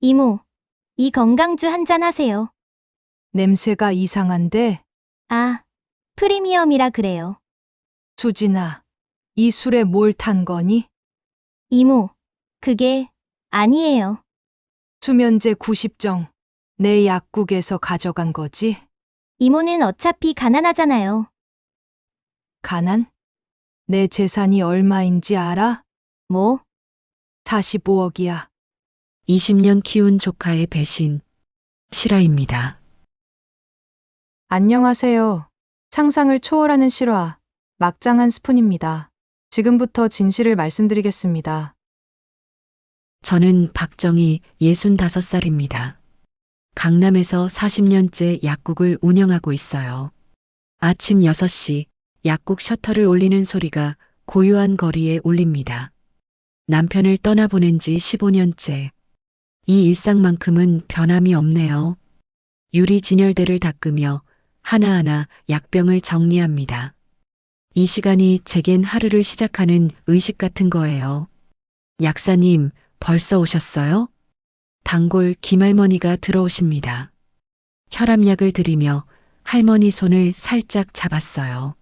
이모, 이 건강주 한잔 하세요. 냄새가 이상한데? 아, 프리미엄이라 그래요. 수진아, 이 술에 뭘 탄 거니? 이모, 그게 아니에요. 수면제 90정. 내 약국에서 가져간 거지? 이모는 어차피 가난하잖아요. 가난? 내 재산이 얼마인지 알아? 뭐? 45억이야. 20년 키운 조카의 배신. 실화입니다. 안녕하세요. 상상을 초월하는 실화, 막장 한 스푼입니다. 지금부터 진실을 말씀드리겠습니다. 저는 박정희 65살입니다. 강남에서 40년째 약국을 운영하고 있어요. 아침 6시 약국 셔터를 올리는 소리가 고요한 거리에 울립니다. 남편을 떠나보낸 지 15년째. 이 일상만큼은 변함이 없네요. 유리 진열대를 닦으며 하나하나 약병을 정리합니다. 이 시간이 제겐 하루를 시작하는 의식 같은 거예요. 약사님, 벌써 오셨어요? 단골 김할머니가 들어오십니다. 혈압약을 드리며 할머니 손을 살짝 잡았어요.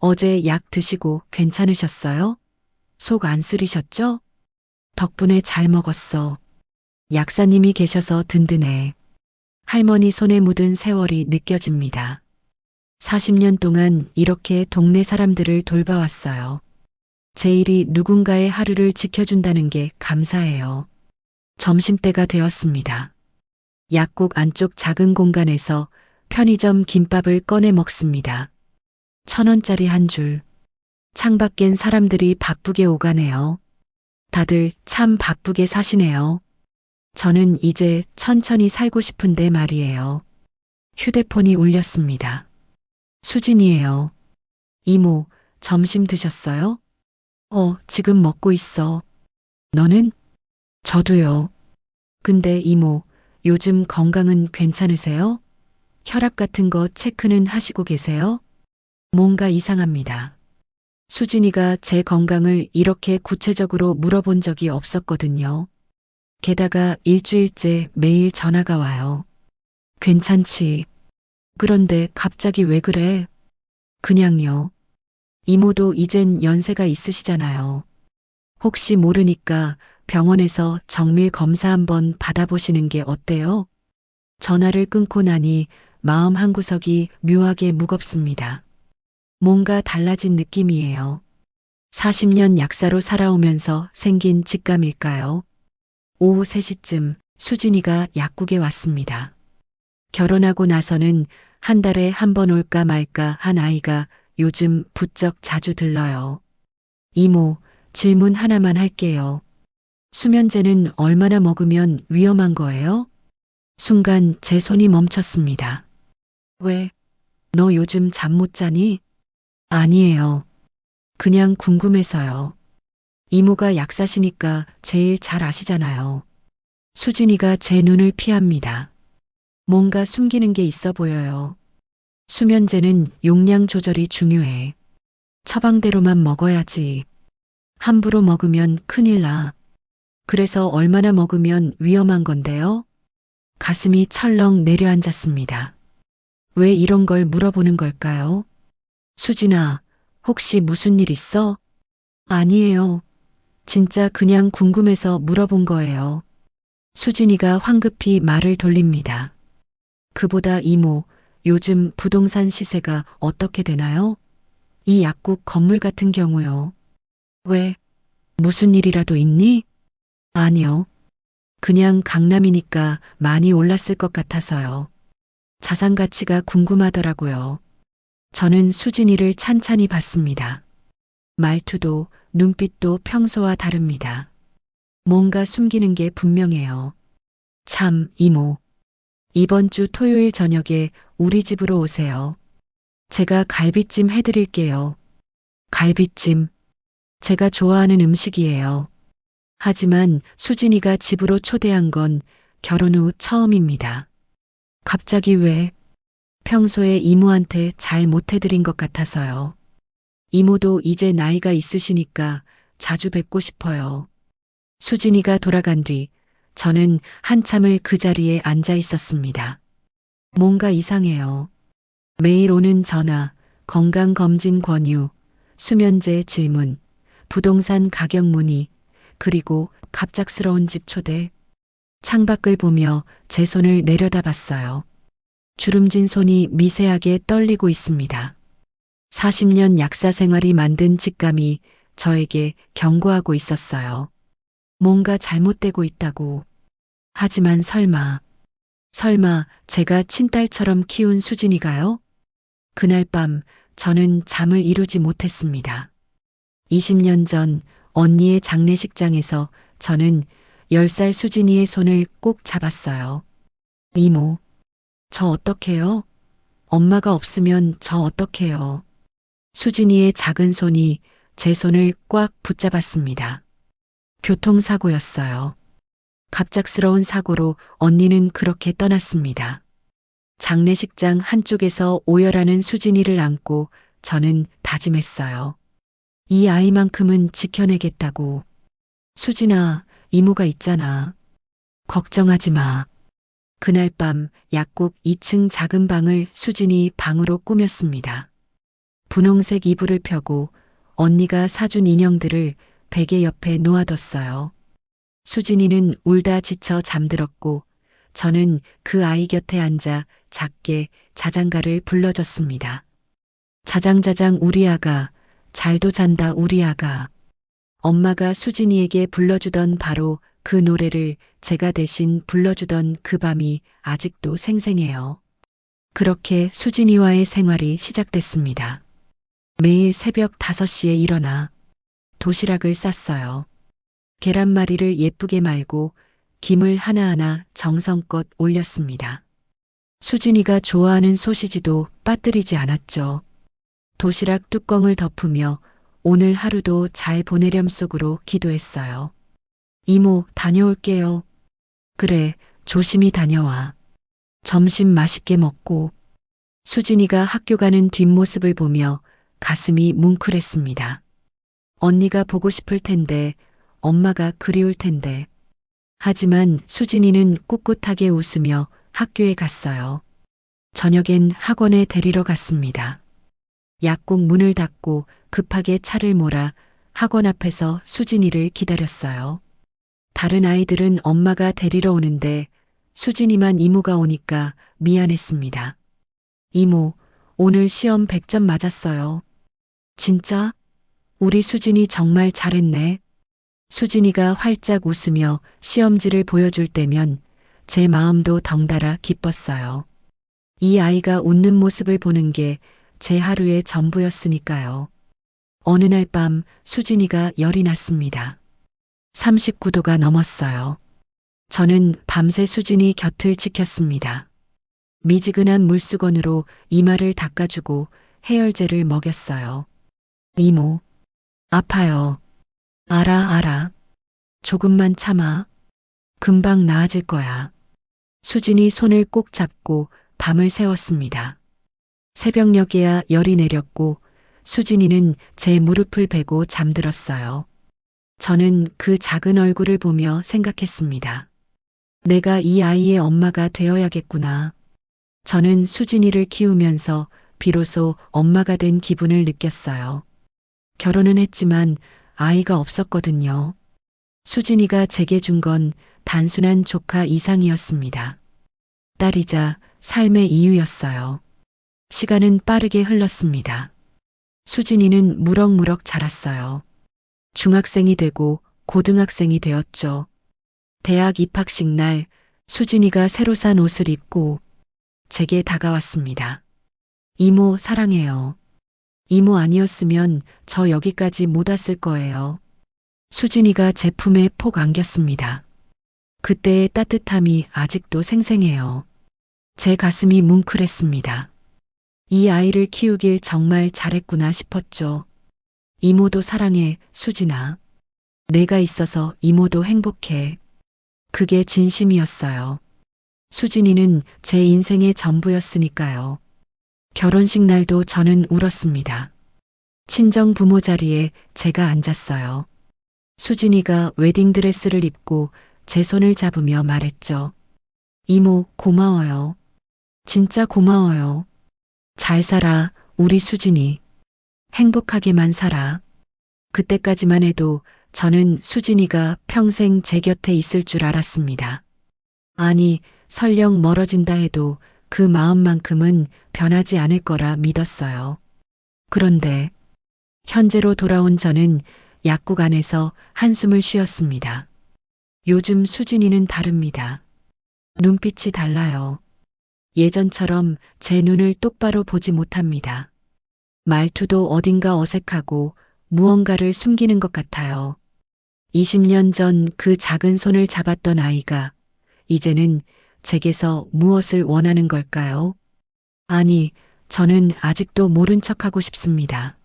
어제 약 드시고 괜찮으셨어요? 속 안 쓰리셨죠? 덕분에 잘 먹었어. 약사님이 계셔서 든든해. 할머니 손에 묻은 세월이 느껴집니다. 40년 동안 이렇게 동네 사람들을 돌봐왔어요. 제 일이 누군가의 하루를 지켜준다는 게 감사해요. 점심때가 되었습니다. 약국 안쪽 작은 공간에서 편의점 김밥을 꺼내 먹습니다. 1,000원짜리 한 줄. 창밖엔 사람들이 바쁘게 오가네요. 다들 참 바쁘게 사시네요. 저는 이제 천천히 살고 싶은데 말이에요. 휴대폰이 울렸습니다. 수진이에요. 이모, 점심 드셨어요? 지금 먹고 있어. 너는? 저도요. 근데 이모, 요즘 건강은 괜찮으세요? 혈압 같은 거 체크는 하시고 계세요? 뭔가 이상합니다. 수진이가 제 건강을 이렇게 구체적으로 물어본 적이 없었거든요. 게다가 일주일째 매일 전화가 와요. 괜찮지? 그런데 갑자기 왜 그래? 그냥요. 이모도 이젠 연세가 있으시잖아요. 혹시 모르니까 병원에서 정밀 검사 한번 받아보시는 게 어때요? 전화를 끊고 나니 마음 한구석이 묘하게 무겁습니다. 뭔가 달라진 느낌이에요. 40년 약사로 살아오면서 생긴 직감일까요? 오후 3시쯤 수진이가 약국에 왔습니다. 결혼하고 나서는 한 달에 한 번 올까 말까 한 아이가 요즘 부쩍 자주 들러요. 이모, 질문 하나만 할게요. 수면제는 얼마나 먹으면 위험한 거예요? 순간 제 손이 멈췄습니다. 왜? 너 요즘 잠 못 자니? 아니에요. 그냥 궁금해서요. 이모가 약사시니까 제일 잘 아시잖아요. 수진이가 제 눈을 피합니다. 뭔가 숨기는 게 있어 보여요. 수면제는 용량 조절이 중요해. 처방대로만 먹어야지. 함부로 먹으면 큰일 나. 그래서 얼마나 먹으면 위험한 건데요? 가슴이 철렁 내려앉았습니다. 왜 이런 걸 물어보는 걸까요? 수진아, 혹시 무슨 일 있어? 아니에요. 진짜 그냥 궁금해서 물어본 거예요. 수진이가 황급히 말을 돌립니다. 그보다 이모, 요즘 부동산 시세가 어떻게 되나요? 이 약국 건물 같은 경우요. 왜? 무슨 일이라도 있니? 아니요. 그냥 강남이니까 많이 올랐을 것 같아서요. 자산 가치가 궁금하더라고요. 저는 수진이를 찬찬히 봤습니다. 말투도 눈빛도 평소와 다릅니다. 뭔가 숨기는 게 분명해요. 참, 이모. 이번 주 토요일 저녁에 우리 집으로 오세요. 제가 갈비찜 해드릴게요. 갈비찜. 제가 좋아하는 음식이에요. 하지만 수진이가 집으로 초대한 건 결혼 후 처음입니다. 갑자기 왜? 평소에 이모한테 잘 못해드린 것 같아서요. 이모도 이제 나이가 있으시니까 자주 뵙고 싶어요. 수진이가 돌아간 뒤 저는 한참을 그 자리에 앉아 있었습니다. 뭔가 이상해요. 매일 오는 전화, 건강검진 권유, 수면제 질문, 부동산 가격 문의, 그리고 갑작스러운 집 초대. 창밖을 보며 제 손을 내려다봤어요. 주름진 손이 미세하게 떨리고 있습니다. 40년 약사 생활이 만든 직감이 저에게 경고하고 있었어요. 뭔가 잘못되고 있다고. 하지만 설마 제가 친딸처럼 키운 수진이가요? 그날 밤 저는 잠을 이루지 못했습니다. 20년 전 언니의 장례식장에서 저는 10살 수진이의 손을 꼭 잡았어요. 이모, 저 어떡해요? 엄마가 없으면 저 어떡해요? 수진이의 작은 손이 제 손을 꽉 붙잡았습니다. 교통사고였어요. 갑작스러운 사고로 언니는 그렇게 떠났습니다. 장례식장 한쪽에서 오열하는 수진이를 안고 저는 다짐했어요. 이 아이만큼은 지켜내겠다고. 수진아, 이모가 있잖아. 걱정하지 마. 그날 밤 약국 2층 작은 방을 수진이 방으로 꾸몄습니다. 분홍색 이불을 펴고 언니가 사준 인형들을 베개 옆에 놓아뒀어요. 수진이는 울다 지쳐 잠들었고 저는 그 아이 곁에 앉아 작게 자장가를 불러줬습니다. 자장자장 우리 아가, 잘도 잔다 우리 아가. 엄마가 수진이에게 불러주던 바로 그 노래를 제가 대신 불러주던 그 밤이 아직도 생생해요. 그렇게 수진이와의 생활이 시작됐습니다. 매일 새벽 5시에 일어나 도시락을 쌌어요. 계란말이를 예쁘게 말고 김을 하나하나 정성껏 올렸습니다. 수진이가 좋아하는 소시지도 빠뜨리지 않았죠. 도시락 뚜껑을 덮으며 오늘 하루도 잘 보내렴 속으로 기도했어요. 이모, 다녀올게요. 그래, 조심히 다녀와. 점심 맛있게 먹고. 수진이가 학교 가는 뒷모습을 보며 가슴이 뭉클했습니다. 언니가 보고 싶을 텐데, 엄마가 그리울 텐데. 하지만 수진이는 꿋꿋하게 웃으며 학교에 갔어요. 저녁엔 학원에 데리러 갔습니다. 약국 문을 닫고 급하게 차를 몰아 학원 앞에서 수진이를 기다렸어요. 다른 아이들은 엄마가 데리러 오는데 수진이만 이모가 오니까 미안했습니다. 이모, 오늘 시험 100점 맞았어요. 진짜? 우리 수진이 정말 잘했네. 수진이가 활짝 웃으며 시험지를 보여줄 때면 제 마음도 덩달아 기뻤어요. 이 아이가 웃는 모습을 보는 게 제 하루의 전부였으니까요. 어느 날 밤 수진이가 열이 났습니다. 39도가 넘었어요. 저는 밤새 수진이 곁을 지켰습니다. 미지근한 물수건으로 이마를 닦아주고 해열제를 먹였어요. 이모, 아파요. 알아. 조금만 참아. 금방 나아질 거야. 수진이 손을 꼭 잡고 밤을 새웠습니다. 새벽녘에야 열이 내렸고 수진이는 제 무릎을 베고 잠들었어요. 저는 그 작은 얼굴을 보며 생각했습니다. 내가 이 아이의 엄마가 되어야겠구나. 저는 수진이를 키우면서 비로소 엄마가 된 기분을 느꼈어요. 결혼은 했지만 아이가 없었거든요. 수진이가 제게 준 건 단순한 조카 이상이었습니다. 딸이자 삶의 이유였어요. 시간은 빠르게 흘렀습니다. 수진이는 무럭무럭 자랐어요. 중학생이 되고 고등학생이 되었죠. 대학 입학식 날 수진이가 새로 산 옷을 입고 제게 다가왔습니다. 이모 사랑해요. 이모 아니었으면 저 여기까지 못 왔을 거예요. 수진이가 제 품에 폭 안겼습니다. 그때의 따뜻함이 아직도 생생해요. 제 가슴이 뭉클했습니다. 이 아이를 키우길 정말 잘했구나 싶었죠. 이모도 사랑해, 수진아. 내가 있어서 이모도 행복해. 그게 진심이었어요. 수진이는 제 인생의 전부였으니까요. 결혼식 날도 저는 울었습니다. 친정 부모 자리에 제가 앉았어요. 수진이가 웨딩드레스를 입고 제 손을 잡으며 말했죠. 이모, 고마워요. 진짜 고마워요. 잘 살아, 우리 수진이. 행복하게만 살아. 그때까지만 해도 저는 수진이가 평생 제 곁에 있을 줄 알았습니다. 아니, 설령 멀어진다 해도 그 마음만큼은 변하지 않을 거라 믿었어요. 그런데 현재로 돌아온 저는 약국 안에서 한숨을 쉬었습니다. 요즘 수진이는 다릅니다. 눈빛이 달라요. 예전처럼 제 눈을 똑바로 보지 못합니다. 말투도 어딘가 어색하고 무언가를 숨기는 것 같아요. 20년 전 그 작은 손을 잡았던 아이가 이제는 제게서 무엇을 원하는 걸까요? 아니, 저는 아직도 모른 척하고 싶습니다.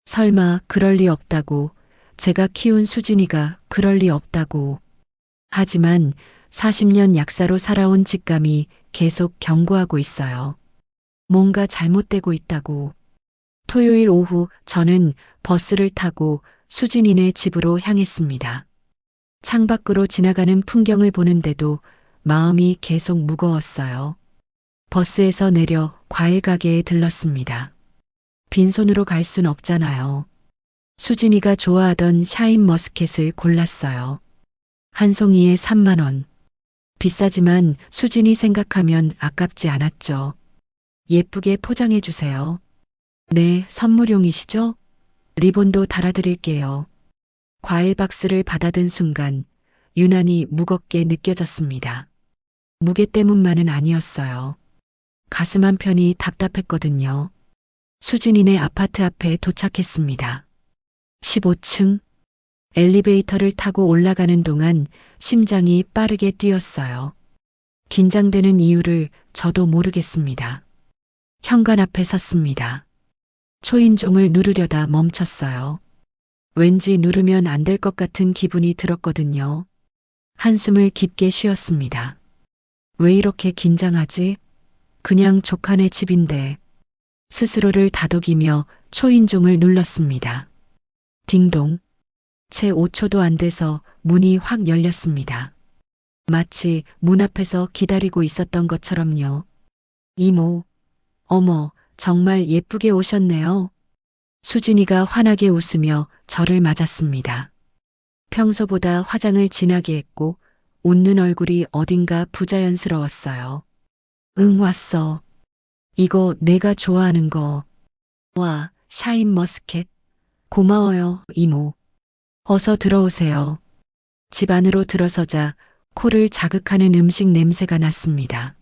설마 그럴 리 없다고, 제가 키운 수진이가 그럴 리 없다고. 하지만 40년 약사로 살아온 직감이 계속 경고하고 있어요. 뭔가 잘못되고 있다고. 토요일 오후 저는 버스를 타고 수진이네 집으로 향했습니다. 창밖으로 지나가는 풍경을 보는데도 마음이 계속 무거웠어요. 버스에서 내려 과일 가게에 들렀습니다. 빈손으로 갈 순 없잖아요. 수진이가 좋아하던 샤인 머스켓을 골랐어요. 한 송이에 3만 원. 비싸지만 수진이 생각하면 아깝지 않았죠. 예쁘게 포장해 주세요. 네, 선물용이시죠? 리본도 달아드릴게요. 과일 박스를 받아든 순간 유난히 무겁게 느껴졌습니다. 무게 때문만은 아니었어요. 가슴 한편이 답답했거든요. 수진이네 아파트 앞에 도착했습니다. 15층. 엘리베이터를 타고 올라가는 동안 심장이 빠르게 뛰었어요. 긴장되는 이유를 저도 모르겠습니다. 현관 앞에 섰습니다. 초인종을 누르려다 멈췄어요. 왠지 누르면 안 될 것 같은 기분이 들었거든요. 한숨을 깊게 쉬었습니다. 왜 이렇게 긴장하지? 그냥 조카네 집인데. 스스로를 다독이며 초인종을 눌렀습니다. 딩동. 채 5초도 안 돼서 문이 확 열렸습니다. 마치 문 앞에서 기다리고 있었던 것처럼요. 이모. 어머, 정말 예쁘게 오셨네요. 수진이가 환하게 웃으며 저를 맞았습니다. 평소보다 화장을 진하게 했고 웃는 얼굴이 어딘가 부자연스러웠어요. 응, 왔어. 이거 내가 좋아하는 거. 와, 샤인 머스켓. 고마워요, 이모. 어서 들어오세요. 집 안으로 들어서자 코를 자극하는 음식 냄새가 났습니다.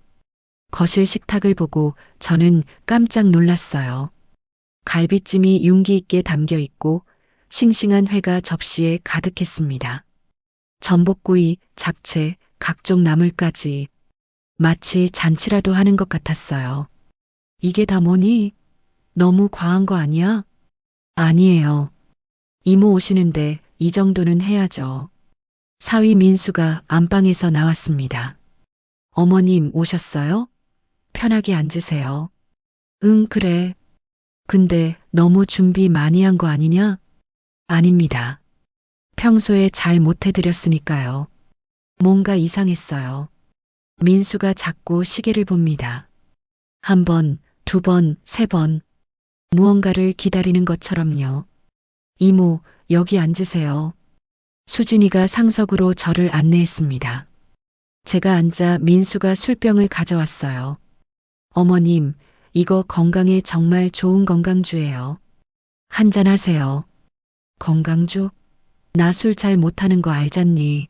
거실 식탁을 보고 저는 깜짝 놀랐어요. 갈비찜이 윤기 있게 담겨 있고 싱싱한 회가 접시에 가득했습니다. 전복구이, 잡채, 각종 나물까지 마치 잔치라도 하는 것 같았어요. 이게 다 뭐니? 너무 과한 거 아니야? 아니에요. 이모 오시는데 이 정도는 해야죠. 사위 민수가 안방에서 나왔습니다. 어머님 오셨어요? 편하게 앉으세요. 응, 그래. 근데 너무 준비 많이 한 거 아니냐? 아닙니다. 평소에 잘 못해드렸으니까요. 뭔가 이상했어요. 민수가 자꾸 시계를 봅니다. 한 번, 두 번, 세 번. 무언가를 기다리는 것처럼요. 이모, 여기 앉으세요. 수진이가 상석으로 저를 안내했습니다. 제가 앉아 민수가 술병을 가져왔어요. 어머님, 이거 건강에 정말 좋은 건강주예요. 한잔 하세요. 건강주? 나 술 잘 못하는 거 알잖니.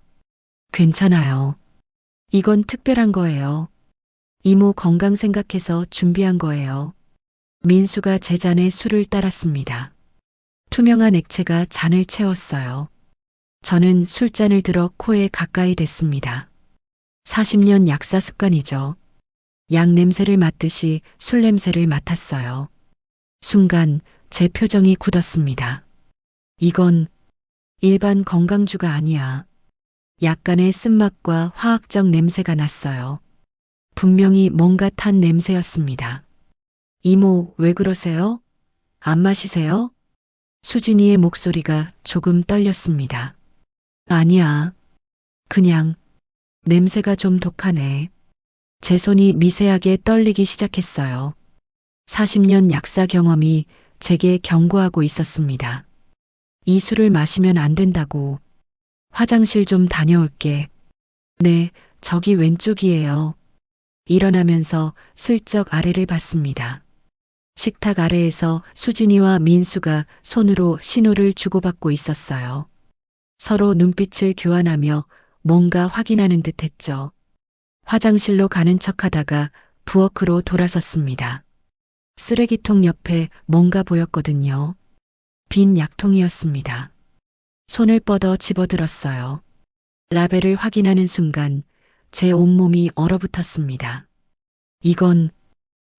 괜찮아요. 이건 특별한 거예요. 이모 건강 생각해서 준비한 거예요. 민수가 제 잔에 술을 따랐습니다. 투명한 액체가 잔을 채웠어요. 저는 술잔을 들어 코에 가까이 댔습니다. 40년 약사 습관이죠. 약 냄새를 맡듯이 술 냄새를 맡았어요. 순간 제 표정이 굳었습니다. 이건 일반 건강주가 아니야. 약간의 쓴맛과 화학적 냄새가 났어요. 분명히 뭔가 탄 냄새였습니다. 이모, 왜 그러세요? 안 마시세요? 수진이의 목소리가 조금 떨렸습니다. 아니야. 그냥 냄새가 좀 독하네. 제 손이 미세하게 떨리기 시작했어요. 40년 약사 경험이 제게 경고하고 있었습니다. 이 술을 마시면 안 된다고. 화장실 좀 다녀올게. 네, 저기 왼쪽이에요. 일어나면서 슬쩍 아래를 봤습니다. 식탁 아래에서 수진이와 민수가 손으로 신호를 주고받고 있었어요. 서로 눈빛을 교환하며 뭔가 확인하는 듯 했죠. 화장실로 가는 척 하다가 부엌으로 돌아섰습니다. 쓰레기통 옆에 뭔가 보였거든요. 빈 약통이었습니다. 손을 뻗어 집어들었어요. 라벨을 확인하는 순간 제 온몸이 얼어붙었습니다. 이건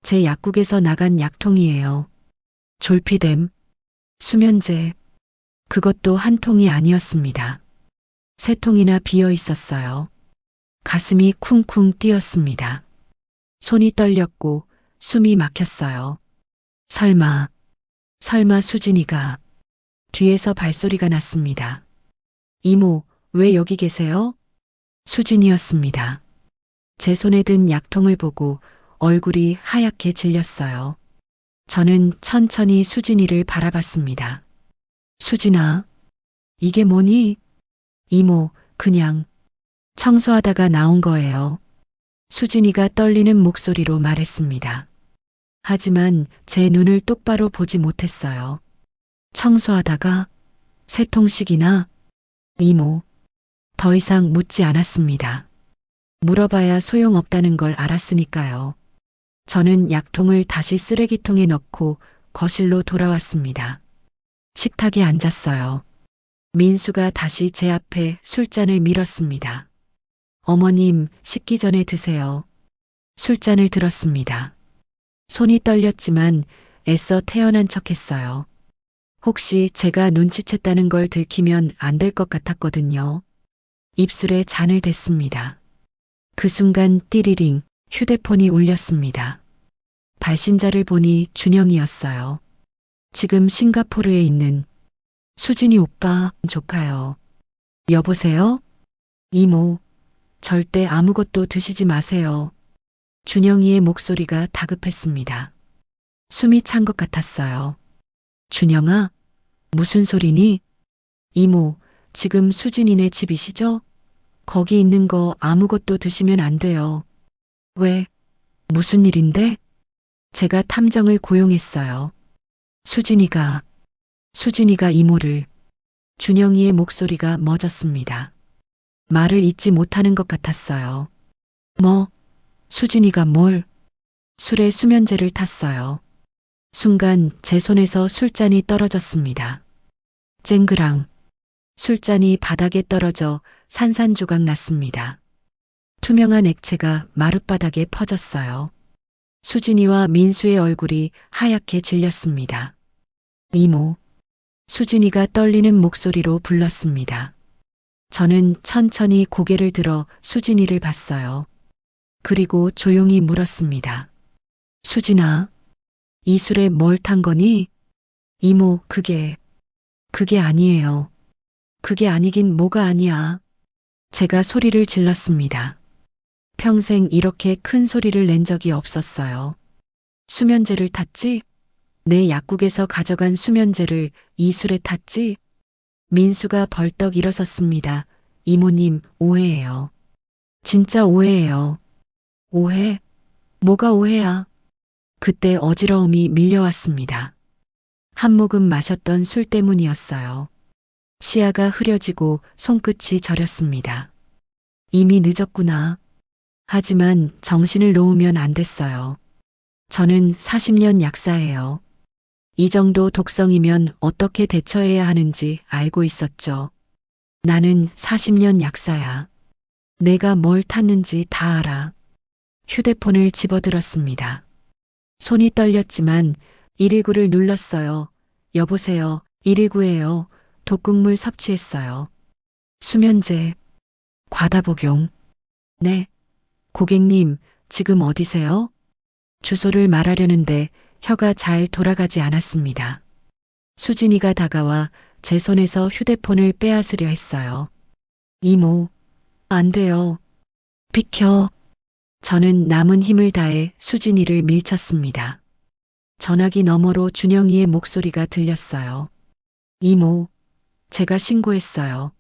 제 약국에서 나간 약통이에요. 졸피뎀, 수면제, 그것도 한 통이 아니었습니다. 세 통이나 비어 있었어요. 가슴이 쿵쿵 뛰었습니다. 손이 떨렸고 숨이 막혔어요. 설마 수진이가. 뒤에서 발소리가 났습니다. 이모, 왜 여기 계세요? 수진이었습니다. 제 손에 든 약통을 보고 얼굴이 하얗게 질렸어요. 저는 천천히 수진이를 바라봤습니다. 수진아, 이게 뭐니? 이모, 그냥 청소하다가 나온 거예요. 수진이가 떨리는 목소리로 말했습니다. 하지만 제 눈을 똑바로 보지 못했어요. 청소하다가 세 통씩이나? 이모, 더 이상 묻지 않았습니다. 물어봐야 소용없다는 걸 알았으니까요. 저는 약통을 다시 쓰레기통에 넣고 거실로 돌아왔습니다. 식탁에 앉았어요. 민수가 다시 제 앞에 술잔을 밀었습니다. 어머님, 식기 전에 드세요. 술잔을 들었습니다. 손이 떨렸지만 애써 태연한 척했어요. 혹시 제가 눈치챘다는 걸 들키면 안 될 것 같았거든요. 입술에 잔을 댔습니다. 그 순간 띠리링 휴대폰이 울렸습니다. 발신자를 보니 준영이었어요. 지금 싱가포르에 있는 수진이 오빠 조카요. 여보세요? 이모, 절대 아무것도 드시지 마세요. 준영이의 목소리가 다급했습니다. 숨이 찬 것 같았어요. 준영아, 무슨 소리니? 이모, 지금 수진이네 집이시죠? 거기 있는 거 아무것도 드시면 안 돼요. 왜? 무슨 일인데? 제가 탐정을 고용했어요. 수진이가 이모를. 준영이의 목소리가 멎었습니다. 말을 잇지 못하는 것 같았어요. 뭐? 수진이가 뭘? 술에 수면제를 탔어요. 순간 제 손에서 술잔이 떨어졌습니다. 쨍그랑. 술잔이 바닥에 떨어져 산산조각 났습니다. 투명한 액체가 마룻바닥에 퍼졌어요. 수진이와 민수의 얼굴이 하얗게 질렸습니다. 이모. 수진이가 떨리는 목소리로 불렀습니다. 저는 천천히 고개를 들어 수진이를 봤어요. 그리고 조용히 물었습니다. 수진아, 이 술에 뭘 탄 거니? 이모, 그게 아니에요. 그게 아니긴 뭐가 아니야. 제가 소리를 질렀습니다. 평생 이렇게 큰 소리를 낸 적이 없었어요. 수면제를 탔지? 내 약국에서 가져간 수면제를 이 술에 탔지? 민수가 벌떡 일어섰습니다. 이모님, 오해예요. 진짜 오해예요. 오해? 뭐가 오해야? 그때 어지러움이 밀려왔습니다. 한 모금 마셨던 술 때문이었어요. 시야가 흐려지고 손끝이 저렸습니다. 이미 늦었구나. 하지만 정신을 놓으면 안 됐어요. 저는 40년 약사예요. 이 정도 독성이면 어떻게 대처해야 하는지 알고 있었죠. 나는 40년 약사야. 내가 뭘 탔는지 다 알아. 휴대폰을 집어들었습니다. 손이 떨렸지만 119를 눌렀어요. 여보세요. 119예요. 독극물 섭취했어요. 수면제. 과다 복용. 네. 고객님, 지금 어디세요? 주소를 말하려는데 혀가 잘 돌아가지 않았습니다. 수진이가 다가와 제 손에서 휴대폰을 빼앗으려 했어요. 이모, 안 돼요. 비켜. 저는 남은 힘을 다해 수진이를 밀쳤습니다. 전화기 너머로 준영이의 목소리가 들렸어요. 이모, 제가 신고했어요.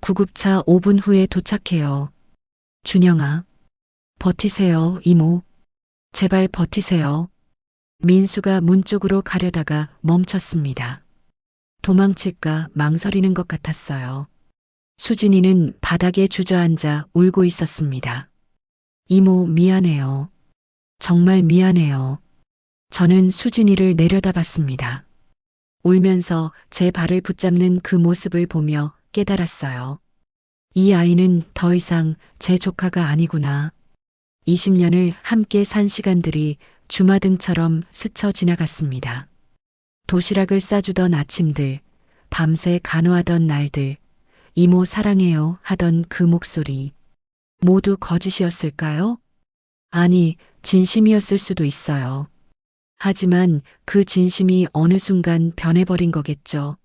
구급차 5분 후에 도착해요. 준영아, 버티세요, 이모. 제발 버티세요. 민수가 문 쪽으로 가려다가 멈췄습니다. 도망칠까 망설이는 것 같았어요. 수진이는 바닥에 주저앉아 울고 있었습니다. 이모, 미안해요. 정말 미안해요. 저는 수진이를 내려다봤습니다. 울면서 제 발을 붙잡는 그 모습을 보며 깨달았어요. 이 아이는 더 이상 제 조카가 아니구나. 20년을 함께 산 시간들이 주마등처럼 스쳐 지나갔습니다. 도시락을 싸주던 아침들, 밤새 간호하던 날들, 이모 사랑해요 하던 그 목소리. 모두 거짓이었을까요? 아니, 진심이었을 수도 있어요. 하지만 그 진심이 어느 순간 변해버린 거겠죠.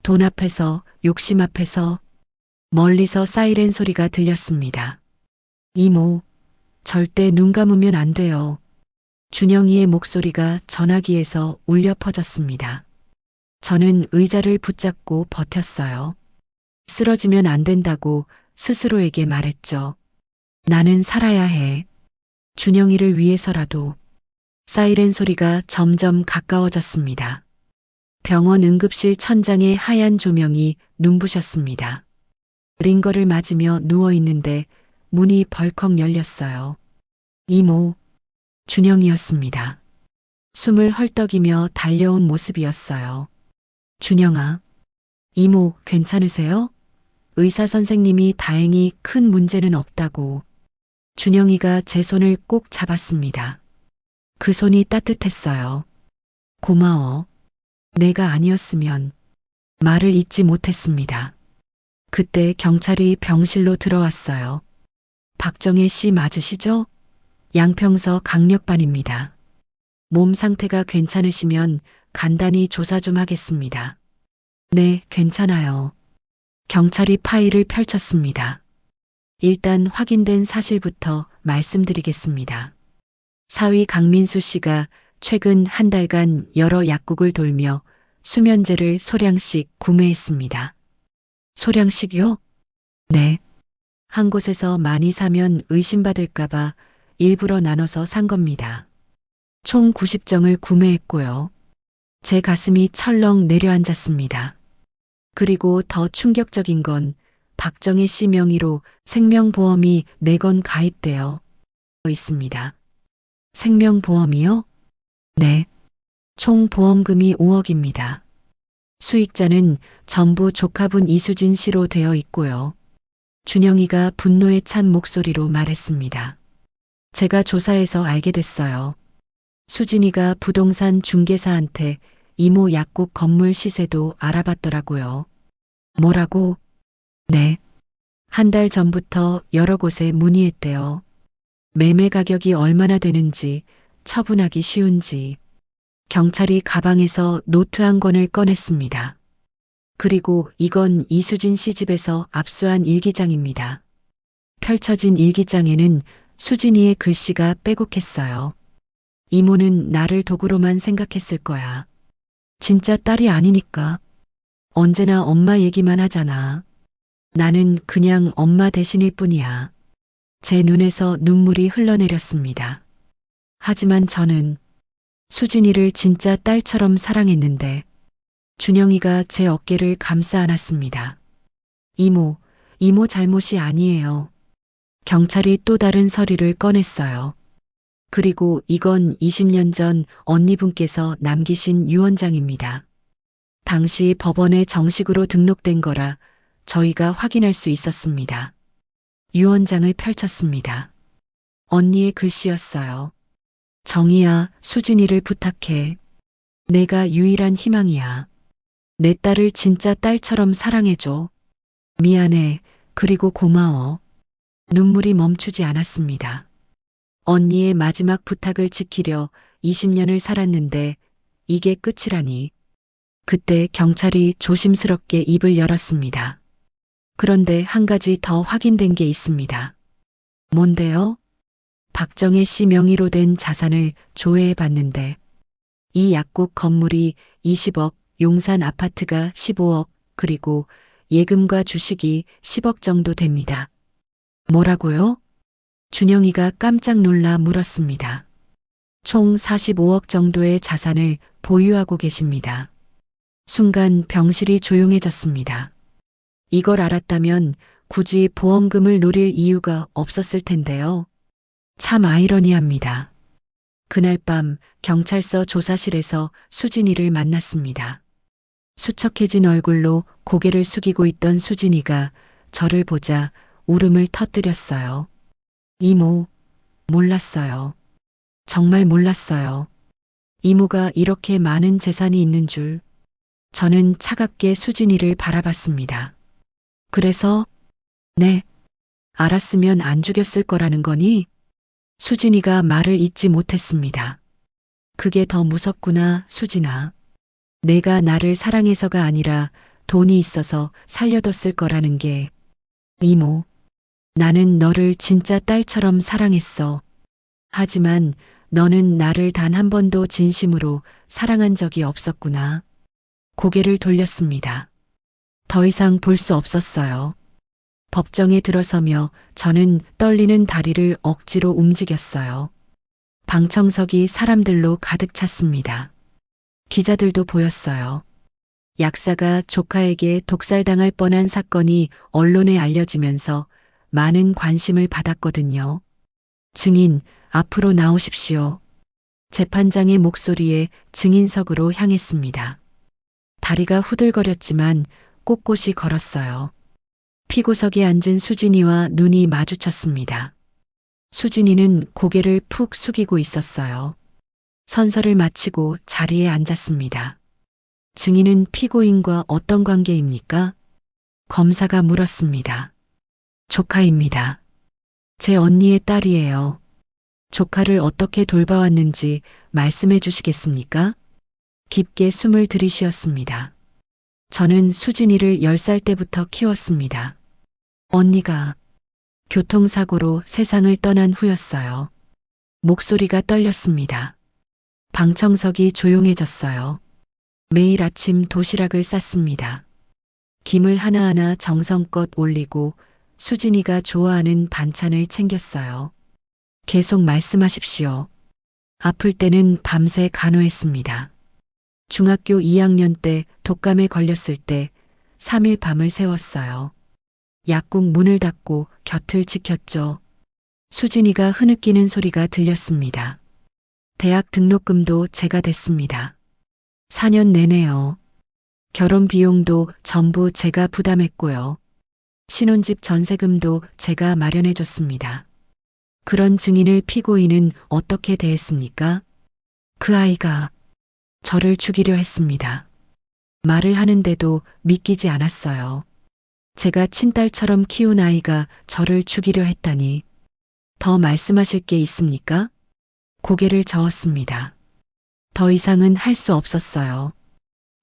돈 앞에서, 욕심 앞에서, 멀리서 사이렌 소리가 들렸습니다. 이모, 절대 눈 감으면 안 돼요. 준영이의 목소리가 전화기에서 울려 퍼졌습니다. 저는 의자를 붙잡고 버텼어요. 쓰러지면 안 된다고 스스로에게 말했죠. 나는 살아야 해. 준영이를 위해서라도. 사이렌 소리가 점점 가까워졌습니다. 병원 응급실 천장에 하얀 조명이 눈부셨습니다. 링거를 맞으며 누워있는데 문이 벌컥 열렸어요. 이모, 준영이었습니다. 숨을 헐떡이며 달려온 모습이었어요. 준영아, 이모 괜찮으세요? 의사 선생님이 다행히 큰 문제는 없다고. 준영이가 제 손을 꼭 잡았습니다. 그 손이 따뜻했어요. 고마워. 내가 아니었으면. 말을 잇지 못했습니다. 그때 경찰이 병실로 들어왔어요. 박정혜 씨 맞으시죠? 양평서 강력반입니다. 몸 상태가 괜찮으시면 간단히 조사 좀 하겠습니다. 네, 괜찮아요. 경찰이 파일을 펼쳤습니다. 일단 확인된 사실부터 말씀드리겠습니다. 사위 강민수 씨가 최근 한 달간 여러 약국을 돌며 수면제를 소량씩 구매했습니다. 소량씩요? 네. 한 곳에서 많이 사면 의심받을까봐 일부러 나눠서 산 겁니다. 총 90정을 구매했고요. 제 가슴이 철렁 내려앉았습니다. 그리고 더 충격적인 건 박정혜 씨 명의로 생명보험이 4건 가입되어 있습니다. 생명보험이요? 네. 총 보험금이 5억입니다. 수익자는 전부 조카분 이수진 씨로 되어 있고요. 준영이가 분노에 찬 목소리로 말했습니다. 제가 조사해서 알게 됐어요. 수진이가 부동산 중개사한테 이모 약국 건물 시세도 알아봤더라고요. 뭐라고? 네. 한 달 전부터 여러 곳에 문의했대요. 매매 가격이 얼마나 되는지, 처분하기 쉬운지. 경찰이 가방에서 노트 한 권을 꺼냈습니다. 그리고 이건 이수진 씨 집에서 압수한 일기장입니다. 펼쳐진 일기장에는 수진이의 글씨가 빼곡했어요. 이모는 나를 도구로만 생각했을 거야. 진짜 딸이 아니니까. 언제나 엄마 얘기만 하잖아. 나는 그냥 엄마 대신일 뿐이야. 제 눈에서 눈물이 흘러내렸습니다. 하지만 저는 수진이를 진짜 딸처럼 사랑했는데 준영이가 제 어깨를 감싸 안았습니다. 이모 잘못이 아니에요. 경찰이 또 다른 서류를 꺼냈어요. 그리고 이건 20년 전 언니분께서 남기신 유언장입니다. 당시 법원에 정식으로 등록된 거라 저희가 확인할 수 있었습니다. 유언장을 펼쳤습니다. 언니의 글씨였어요. 정희야, 수진이를 부탁해. 내가 유일한 희망이야. 내 딸을 진짜 딸처럼 사랑해줘. 미안해. 그리고 고마워. 눈물이 멈추지 않았습니다. 언니의 마지막 부탁을 지키려 20년을 살았는데 이게 끝이라니. 그때 경찰이 조심스럽게 입을 열었습니다. 그런데 한 가지 더 확인된 게 있습니다. 뭔데요? 박정혜 씨 명의로 된 자산을 조회해 봤는데 이 약국 건물이 20억, 용산 아파트가 15억, 그리고 예금과 주식이 10억 정도 됩니다. 뭐라고요? 준영이가 깜짝 놀라 물었습니다. 총 45억 정도의 자산을 보유하고 계십니다. 순간 병실이 조용해졌습니다. 이걸 알았다면 굳이 보험금을 노릴 이유가 없었을 텐데요. 참 아이러니합니다. 그날 밤 경찰서 조사실에서 수진이를 만났습니다. 수척해진 얼굴로 고개를 숙이고 있던 수진이가 저를 보자 울음을 터뜨렸어요. 이모, 몰랐어요. 정말 몰랐어요. 이모가 이렇게 많은 재산이 있는 줄. 저는 차갑게 수진이를 바라봤습니다. 그래서, 네, 알았으면 안 죽였을 거라는 거니? 수진이가 말을 잇지 못했습니다. 그게 더 무섭구나, 수진아. 내가 나를 사랑해서가 아니라 돈이 있어서 살려뒀을 거라는 게. 이모, 나는 너를 진짜 딸처럼 사랑했어. 하지만 너는 나를 단 한 번도 진심으로 사랑한 적이 없었구나. 고개를 돌렸습니다. 더 이상 볼 수 없었어요. 법정에 들어서며 저는 떨리는 다리를 억지로 움직였어요. 방청석이 사람들로 가득 찼습니다. 기자들도 보였어요. 약사가 조카에게 독살당할 뻔한 사건이 언론에 알려지면서 많은 관심을 받았거든요. 증인, 앞으로 나오십시오. 재판장의 목소리에 증인석으로 향했습니다. 다리가 후들거렸지만 꼿꼿이 걸었어요. 피고석에 앉은 수진이와 눈이 마주쳤습니다. 수진이는 고개를 푹 숙이고 있었어요. 선서를 마치고 자리에 앉았습니다. 증인은 피고인과 어떤 관계입니까? 검사가 물었습니다. 조카입니다. 제 언니의 딸이에요. 조카를 어떻게 돌봐왔는지 말씀해 주시겠습니까? 깊게 숨을 들이쉬었습니다. 저는 수진이를 10살 때부터 키웠습니다. 언니가 교통사고로 세상을 떠난 후였어요. 목소리가 떨렸습니다. 방청석이 조용해졌어요. 매일 아침 도시락을 쌌습니다. 김을 하나하나 정성껏 올리고 수진이가 좋아하는 반찬을 챙겼어요. 계속 말씀하십시오. 아플 때는 밤새 간호했습니다. 중학교 2학년 때 독감에 걸렸을 때 3일 밤을 새웠어요. 약국 문을 닫고 곁을 지켰죠. 수진이가 흐느끼는 소리가 들렸습니다. 대학 등록금도 제가 댔습니다. 4년 내내요. 결혼 비용도 전부 제가 부담했고요. 신혼집 전세금도 제가 마련해줬습니다. 그런 증인을 피고인은 어떻게 대했습니까? 그 아이가 저를 죽이려 했습니다. 말을 하는데도 믿기지 않았어요. 제가 친딸처럼 키운 아이가 저를 죽이려 했다니. 더 말씀하실 게 있습니까? 고개를 저었습니다. 더 이상은 할 수 없었어요.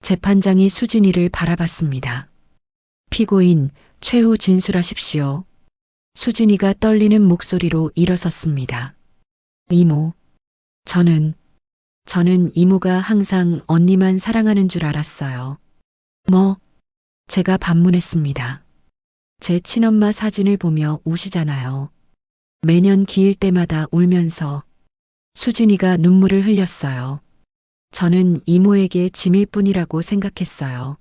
재판장이 수진이를 바라봤습니다. 피고인, 최후 진술하십시오. 수진이가 떨리는 목소리로 일어섰습니다. 이모, 저는 이모가 항상 언니만 사랑하는 줄 알았어요. 뭐? 제가 반문했습니다. 제 친엄마 사진을 보며 우시잖아요. 매년 기일 때마다 울면서 수진이가 눈물을 흘렸어요. 저는 이모에게 짐일 뿐이라고 생각했어요.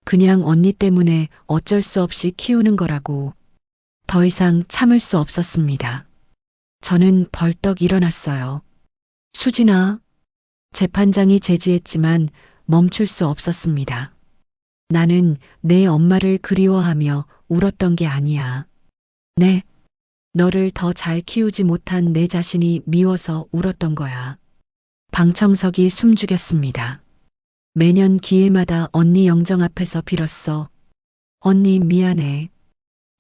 그냥 언니 때문에 어쩔 수 없이 키우는 거라고. 더 이상 참을 수 없었습니다. 저는 벌떡 일어났어요. 수진아. 재판장이 제지했지만 멈출 수 없었습니다. 나는 내 엄마를 그리워하며 울었던 게 아니야. 네. 너를 더 잘 키우지 못한 내 자신이 미워서 울었던 거야. 방청석이 숨죽였습니다. 매년 기일마다 언니 영정 앞에서 빌었어. 언니 미안해.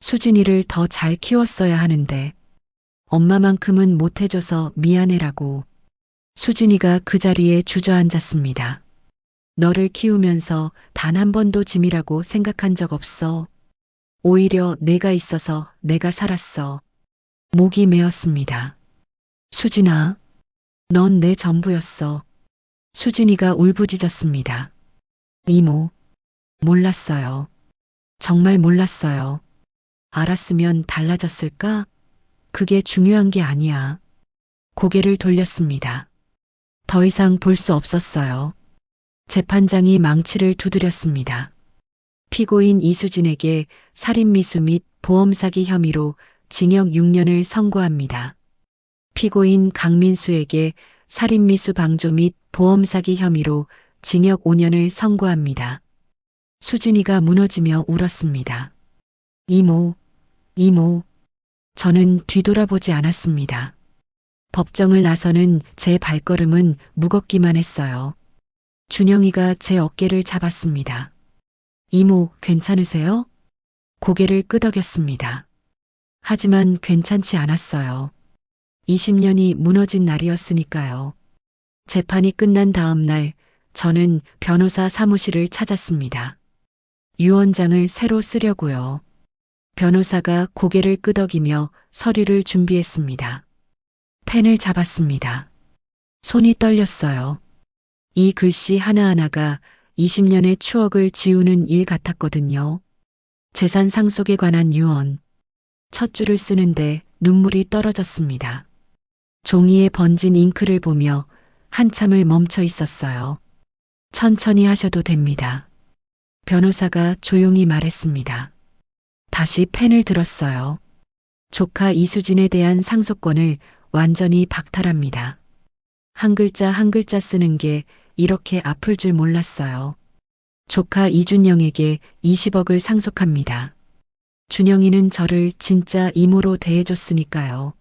수진이를 더 잘 키웠어야 하는데 엄마만큼은 못해줘서 미안해라고. 수진이가 그 자리에 주저앉았습니다. 너를 키우면서 단 한 번도 짐이라고 생각한 적 없어. 오히려 내가 있어서 내가 살았어. 목이 메었습니다. 수진아, 넌 내 전부였어. 수진이가 울부짖었습니다. 이모, 몰랐어요. 정말 몰랐어요. 알았으면 달라졌을까? 그게 중요한 게 아니야. 고개를 돌렸습니다. 더 이상 볼 수 없었어요. 재판장이 망치를 두드렸습니다. 피고인 이수진에게 살인미수 및 보험사기 혐의로 징역 6년을 선고합니다. 피고인 강민수에게 살인미수 방조 및 보험사기 혐의로 징역 5년을 선고합니다. 수진이가 무너지며 울었습니다. 이모, 이모, 저는 뒤돌아보지 않았습니다. 법정을 나서는 제 발걸음은 무겁기만 했어요. 준영이가 제 어깨를 잡았습니다. 이모, 괜찮으세요? 고개를 끄덕였습니다. 하지만 괜찮지 않았어요. 20년이 무너진 날이었으니까요. 재판이 끝난 다음 날, 저는 변호사 사무실을 찾았습니다. 유언장을 새로 쓰려고요. 변호사가 고개를 끄덕이며 서류를 준비했습니다. 펜을 잡았습니다. 손이 떨렸어요. 이 글씨 하나하나가 20년의 추억을 지우는 일 같았거든요. 재산 상속에 관한 유언. 첫 줄을 쓰는데 눈물이 떨어졌습니다. 종이에 번진 잉크를 보며 한참을 멈춰 있었어요. 천천히 하셔도 됩니다. 변호사가 조용히 말했습니다. 다시 펜을 들었어요. 조카 이수진에 대한 상속권을 완전히 박탈합니다. 한 글자 한 글자 쓰는 게 이렇게 아플 줄 몰랐어요. 조카 이준영에게 20억을 상속합니다. 준영이는 저를 진짜 이모로 대해줬으니까요.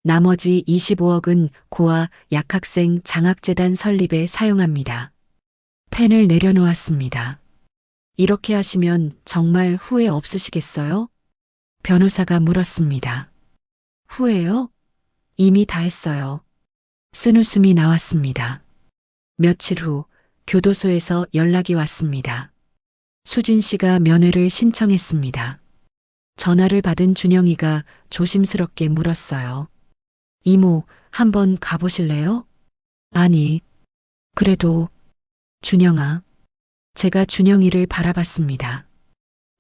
나머지 25억은 고아 약학생 장학재단 설립에 사용합니다. 펜을 내려놓았습니다. 이렇게 하시면 정말 후회 없으시겠어요? 변호사가 물었습니다. 후회요? 이미 다 했어요. 쓴웃음이 나왔습니다. 며칠 후 교도소에서 연락이 왔습니다. 수진 씨가 면회를 신청했습니다. 전화를 받은 준영이가 조심스럽게 물었어요. 이모, 한번 가보실래요? 아니, 그래도 준영아, 제가 준영이를 바라봤습니다.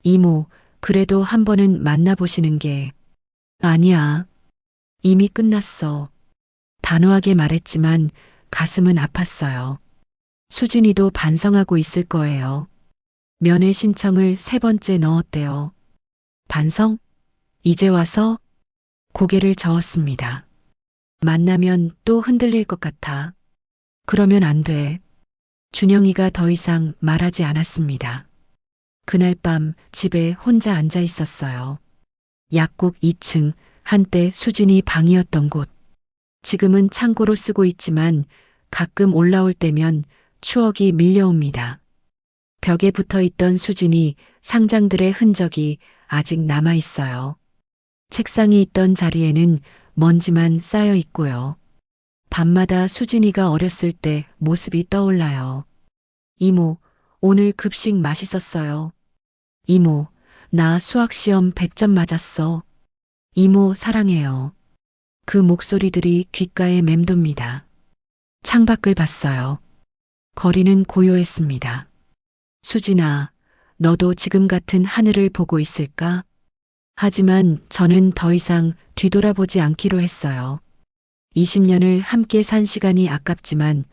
이모, 그래도 한 번은 만나보시는 게 아니야. 이미 끝났어. 단호하게 말했지만 가슴은 아팠어요. 수진이도 반성하고 있을 거예요. 면회 신청을 3번째 넣었대요. 반성? 이제 와서? 고개를 저었습니다. 만나면 또 흔들릴 것 같아. 그러면 안 돼. 준영이가 더 이상 말하지 않았습니다. 그날 밤 집에 혼자 앉아 있었어요. 약국 2층, 한때 수진이 방이었던 곳. 지금은 창고로 쓰고 있지만 가끔 올라올 때면 추억이 밀려옵니다. 벽에 붙어 있던 수진이 상장들의 흔적이 아직 남아 있어요. 책상이 있던 자리에는 먼지만 쌓여 있고요. 밤마다 수진이가 어렸을 때 모습이 떠올라요. 이모, 오늘 급식 맛있었어요. 이모, 나 수학시험 100점 맞았어. 이모, 사랑해요. 그 목소리들이 귓가에 맴돕니다. 창밖을 봤어요. 거리는 고요했습니다. 수진아, 너도 지금 같은 하늘을 보고 있을까? 하지만 저는 더 이상 뒤돌아보지 않기로 했어요. 20년을 함께 산 시간이 아깝지만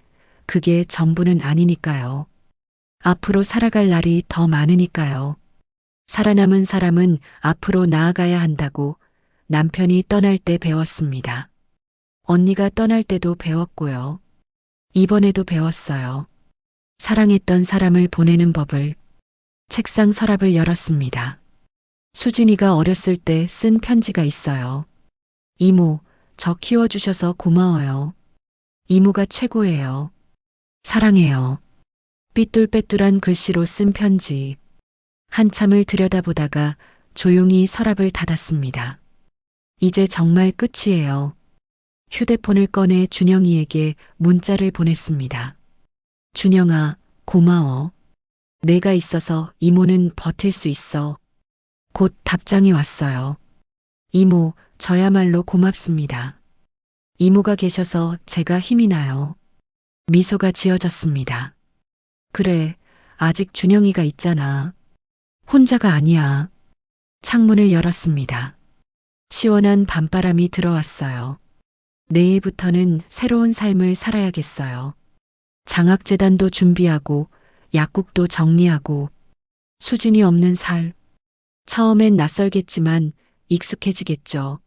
그게 전부는 아니니까요. 앞으로 살아갈 날이 더 많으니까요. 살아남은 사람은 앞으로 나아가야 한다고 남편이 떠날 때 배웠습니다. 언니가 떠날 때도 배웠고요. 이번에도 배웠어요. 사랑했던 사람을 보내는 법을. 책상 서랍을 열었습니다. 수진이가 어렸을 때 쓴 편지가 있어요. 이모, 저 키워주셔서 고마워요. 이모가 최고예요. 사랑해요. 삐뚤빼뚤한 글씨로 쓴 편지. 한참을 들여다보다가 조용히 서랍을 닫았습니다. 이제 정말 끝이에요. 휴대폰을 꺼내 준영이에게 문자를 보냈습니다. 준영아, 고마워. 내가 있어서 이모는 버틸 수 있어. 곧 답장이 왔어요. 이모, 저야말로 고맙습니다. 이모가 계셔서 제가 힘이 나요. 미소가 지어졌습니다. 그래, 아직 준영이가 있잖아. 혼자가 아니야. 창문을 열었습니다. 시원한 밤바람이 들어왔어요. 내일부터는 새로운 삶을 살아야겠어요. 장학재단도 준비하고 약국도 정리하고 수진이 없는 살. 처음엔 낯설겠지만 익숙해지겠죠.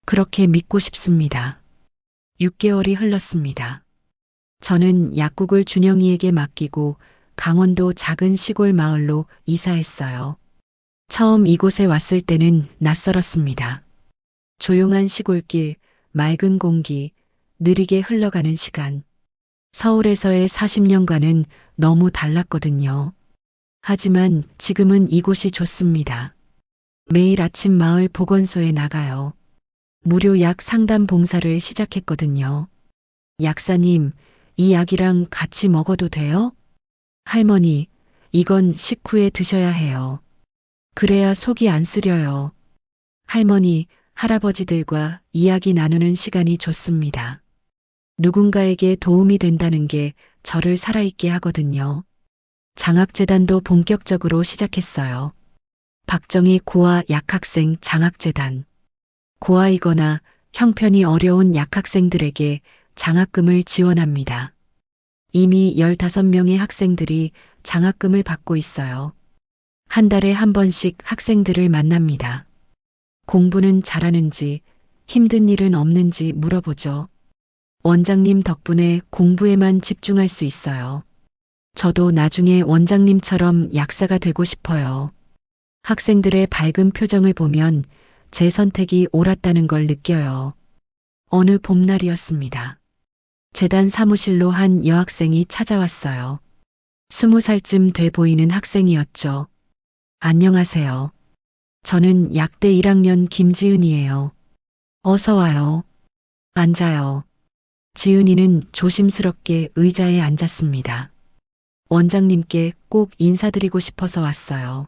그렇게 믿고 싶습니다. 6개월이 흘렀습니다. 저는 약국을 준영이에게 맡기고 강원도 작은 시골 마을로 이사했어요. 처음 이곳에 왔을 때는 낯설었습니다. 조용한 시골길, 맑은 공기, 느리게 흘러가는 시간. 서울에서의 40년간은 너무 달랐거든요. 하지만 지금은 이곳이 좋습니다. 매일 아침 마을 보건소에 나가요. 무료 약 상담 봉사를 시작했거든요. 약사님, 이 약이랑 같이 먹어도 돼요? 할머니, 이건 식후에 드셔야 해요. 그래야 속이 안 쓰려요. 할머니, 할아버지들과 이야기 나누는 시간이 좋습니다. 누군가에게 도움이 된다는 게 저를 살아있게 하거든요. 장학재단도 본격적으로 시작했어요. 박정희 고아 약학생 장학재단. 고아이거나 형편이 어려운 약학생들에게 장학금을 지원합니다. 이미 15명의 학생들이 장학금을 받고 있어요. 한 달에 한 번씩 학생들을 만납니다. 공부는 잘하는지, 힘든 일은 없는지 물어보죠. 원장님 덕분에 공부에만 집중할 수 있어요. 저도 나중에 원장님처럼 약사가 되고 싶어요. 학생들의 밝은 표정을 보면 제 선택이 옳았다는 걸 느껴요. 어느 봄날이었습니다. 재단 사무실로 한 여학생이 찾아왔어요. 20살쯤 돼 보이는 학생이었죠. 안녕하세요. 저는 약대 1학년 김지은이에요. 어서 와요. 앉아요. 지은이는 조심스럽게 의자에 앉았습니다. 원장님께 꼭 인사드리고 싶어서 왔어요.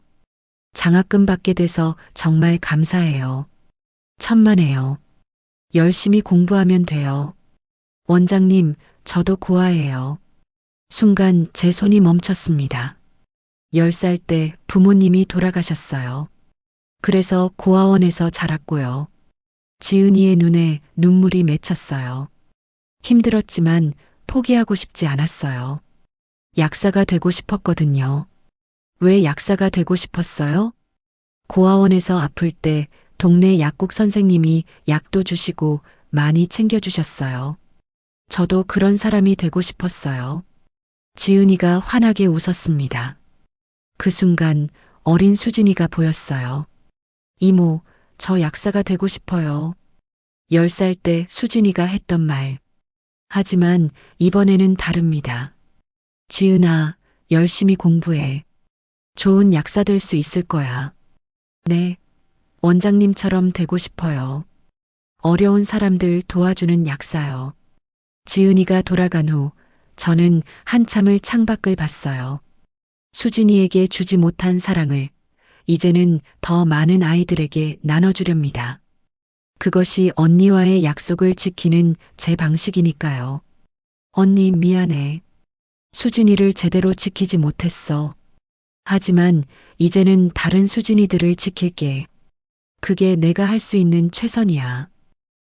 장학금 받게 돼서 정말 감사해요. 천만에요. 열심히 공부하면 돼요. 원장님, 저도 고아예요. 순간 제 손이 멈췄습니다. 10살 때 부모님이 돌아가셨어요. 그래서 고아원에서 자랐고요. 지은이의 눈에 눈물이 맺혔어요. 힘들었지만 포기하고 싶지 않았어요. 약사가 되고 싶었거든요. 왜 약사가 되고 싶었어요? 고아원에서 아플 때 동네 약국 선생님이 약도 주시고 많이 챙겨주셨어요. 저도 그런 사람이 되고 싶었어요. 지은이가 환하게 웃었습니다. 그 순간 어린 수진이가 보였어요. 이모, 저 약사가 되고 싶어요. 10살 때 수진이가 했던 말. 하지만 이번에는 다릅니다. 지은아, 열심히 공부해. 좋은 약사 될 수 있을 거야. 네, 원장님처럼 되고 싶어요. 어려운 사람들 도와주는 약사요. 지은이가 돌아간 후 저는 한참을 창밖을 봤어요. 수진이에게 주지 못한 사랑을 이제는 더 많은 아이들에게 나눠주렵니다. 그것이 언니와의 약속을 지키는 제 방식이니까요. 언니 미안해. 수진이를 제대로 지키지 못했어. 하지만 이제는 다른 수진이들을 지킬게. 그게 내가 할 수 있는 최선이야.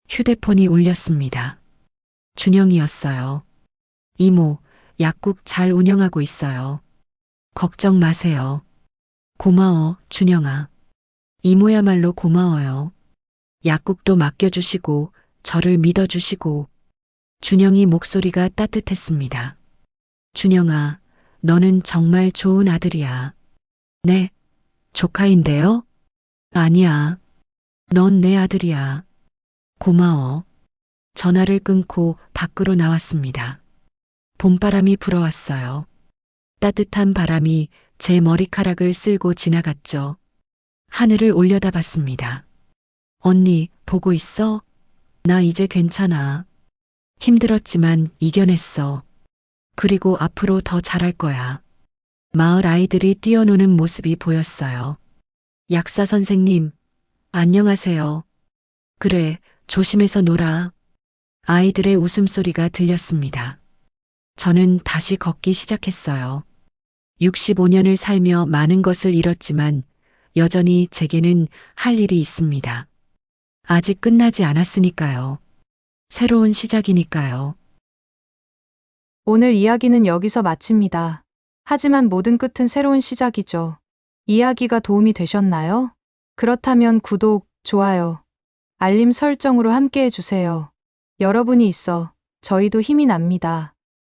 휴대폰이 울렸습니다. 준영이었어요. 이모, 약국 잘 운영하고 있어요. 걱정 마세요. 고마워, 준영아. 이모야말로 고마워요. 약국도 맡겨주시고, 저를 믿어주시고. 준영이 목소리가 따뜻했습니다. 준영아, 너는 정말 좋은 아들이야. 네, 조카인데요? 아니야. 넌 내 아들이야. 고마워. 전화를 끊고 밖으로 나왔습니다. 봄바람이 불어왔어요. 따뜻한 바람이 제 머리카락을 쓸고 지나갔죠. 하늘을 올려다봤습니다. 언니, 보고 있어? 나 이제 괜찮아. 힘들었지만 이겨냈어. 그리고 앞으로 더 잘할 거야. 마을 아이들이 뛰어노는 모습이 보였어요. 약사 선생님, 안녕하세요. 그래, 조심해서 놀아. 아이들의 웃음소리가 들렸습니다. 저는 다시 걷기 시작했어요. 65년을 살며 많은 것을 잃었지만 여전히 제게는 할 일이 있습니다. 아직 끝나지 않았으니까요. 새로운 시작이니까요. 오늘 이야기는 여기서 마칩니다. 하지만 모든 끝은 새로운 시작이죠. 이야기가 도움이 되셨나요? 그렇다면 구독, 좋아요, 알림 설정으로 함께 해주세요. 여러분이 있어 저희도 힘이 납니다.